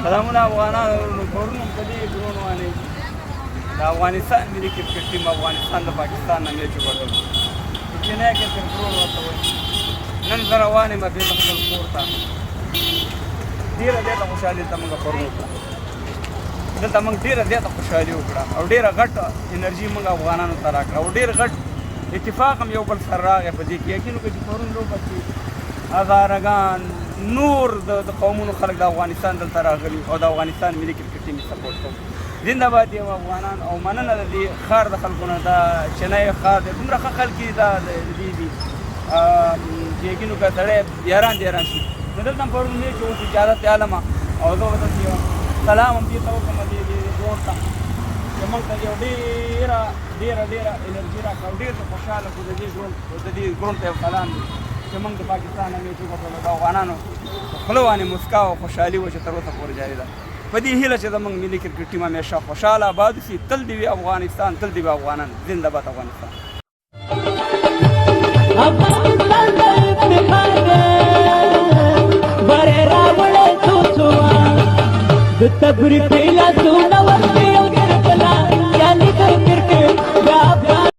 سلامونه افغانانو کورونو په دې ګرونو باندې د افغانستان ملي کرکټ ټیم افغانستان د پاکستان نه میچ وګټل چې نه کرکټ ګرون ورته وایي نن زه روان یم بېرته خپل کور ته ډېره خوشحالي ته موږ پرون وکړه دلته موږ ډېره زیاته خوشحالي وکړه او ډېره غټه انرژي موږ افغانانو ته راکړه او ډېر غټ اتفاق هم یو بل سره راغی په دې کې یقین وکړه چې پرون لوبه کې هزارګان نور د قومونو خلک د افغانستان دلته راغلي او د افغانستان ملي کرکټ ټیم سپورټ کوي زنده باد یو افغانان او مننه د دې ښار د خلکو نه دا چنای ښار دی دومره ښه خلک دي دا د دې دي چې یقین وکړه سړی حیران شي نو دلته هم پرون میچ اوس اجازت عالمه او زه به داسې یو سلام هم دې ته وکړم دې ګروند ته چې موږ ته یو ډېره انرژي راکړه او ډېر خوشحاله کړو د دې ګروند ته یو سلام دی چې موږ د پاکستان نه میچ وګټلو د افغانانو په خوله باندې مسکا او خوشحالي وه چې تر اوسه پورې جاري ده په دې هیله چې زموږ ملي کرکټ ټیم همیشه خوشحاله آباد شي تل دې وي افغانستان تل دې وي افغانان زنده باد افغانستان د تبریک لا سونه ورته